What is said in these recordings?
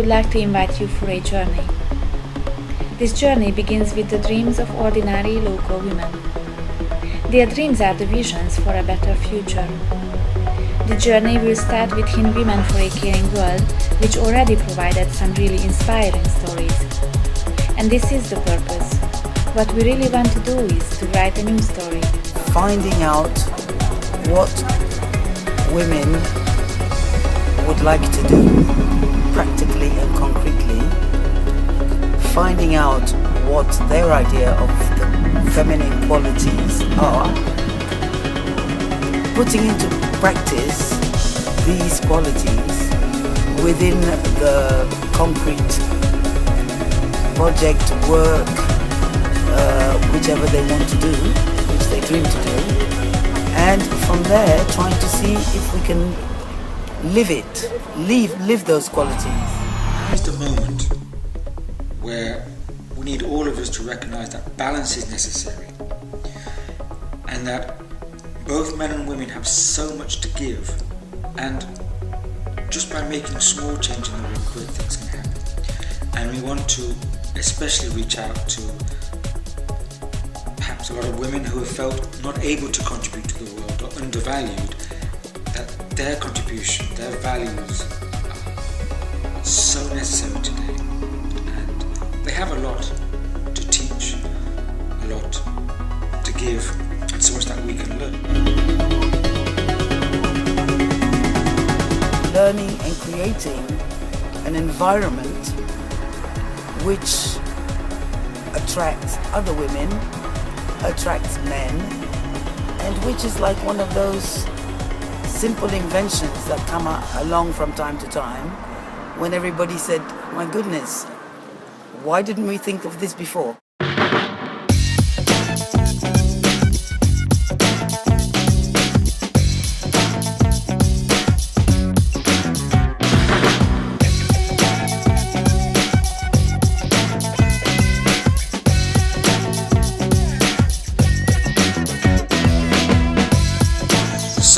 would like to invite you for a journey. This journey begins with the dreams of ordinary local women. Their dreams are the visions for a better future. The journey will start with In Women for a Caring World, which already provided some really inspiring stories. And this is the purpose. What we really want to do is to write a new story. Finding out what women would like to do, practically and concretely. Finding out what their idea of the feminine qualities are. Putting into practice these qualities within the concrete project, work, whichever they want to do, which they dream to do, and from there trying to see if we can live those qualities. It's the moment where we need all of us to recognize that balance is necessary and that both men and women have so much to give, and just by making small change in the world, great things can happen. And we want to especially reach out to perhaps a lot of women who have felt not able to contribute to the world or undervalued, that their contribution, their values are so necessary today. And they have a lot to teach, a lot to give, and so much that we can learn. Learning and creating an environment which attracts other women, attracts men, and which is like one of those simple inventions that come along from time to time when everybody said, my goodness, why didn't we think of this before?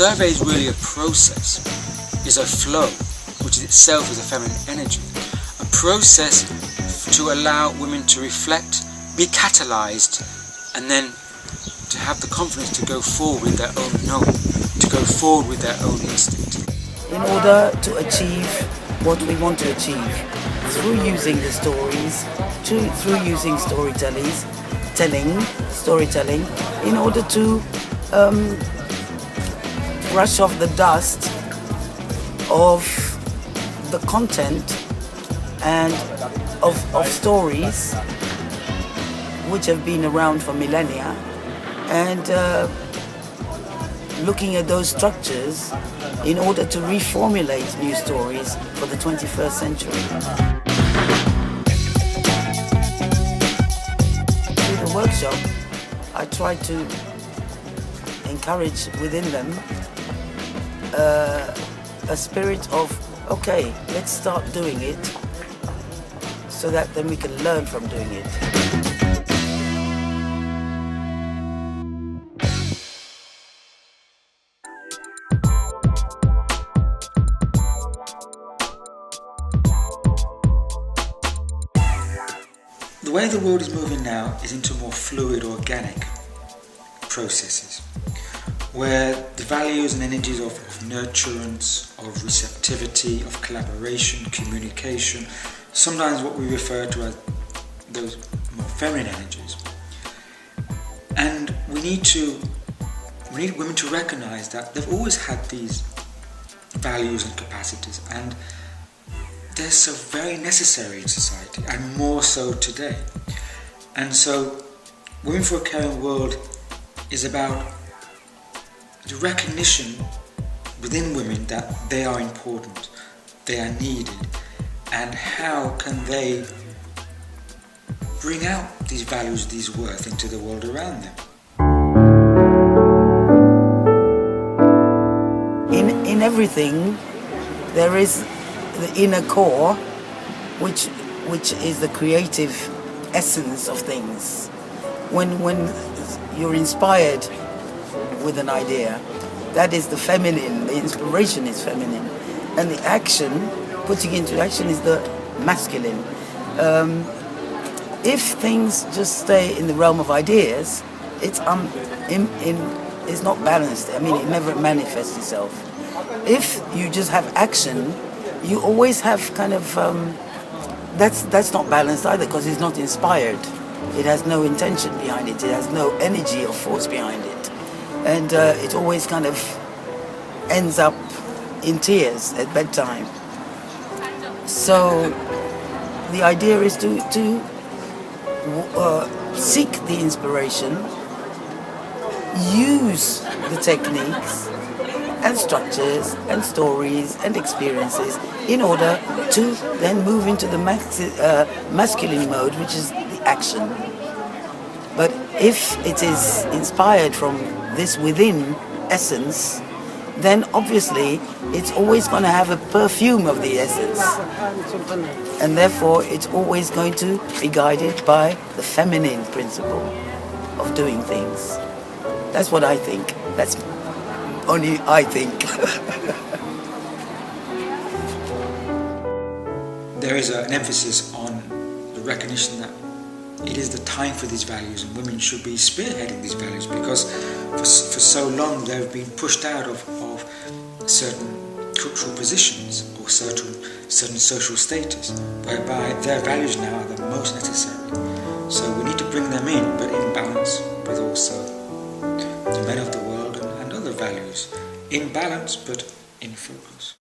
Survey is really a process, is a flow, which in itself is a feminine energy. A process to allow women to reflect, be catalyzed, and then to have the confidence to go forward with their own knowing, to go forward with their own instinct. In order to achieve what we want to achieve, through using the stories, through using storytelling, in order to brush off the dust of the content and of stories which have been around for millennia, and looking at those structures in order to reformulate new stories for the 21st century. Through the workshop, I try to encourage within them a spirit of, okay, let's start doing it, so that then we can learn from doing it. The way the world is moving now is into more fluid, organic processes, where the values and energies of nurturance, of receptivity, of collaboration, communication, sometimes what we refer to as those more feminine energies. And we need women to recognize that they've always had these values and capacities, and they're so very necessary in society, and more so today. And so Women for a Caring World is about the recognition within women that they are important, they are needed, and how can they bring out these values, these worth into the world around them. In everything, there is the inner core, which is the creative essence of things. When you're inspired with an idea, that is the feminine, the inspiration is feminine, and the action, putting into action, is the masculine. If things just stay in the realm of ideas, it's it's not balanced. I mean, it never manifests itself. If you just have action, you always have kind of that's not balanced either, because it's not inspired. It has no intention behind it. It has no energy or force behind it, and it always kind of ends up in tears at bedtime. So the idea is to seek the inspiration, use the techniques and structures and stories and experiences in order to then move into the masculine mode, which is the action. But if it is inspired from this within essence, then obviously it's always going to have a perfume of the essence, and therefore it's always going to be guided by the feminine principle of doing things. That's what I think. That's only I think. There is an emphasis on the recognition that it is the time for these values, and women should be spearheading these values, because for so long they've been pushed out of certain cultural positions or certain social status, whereby their values now are the most necessary. So we need to bring them in, but in balance with also the men of the world and other values. In balance, but in focus.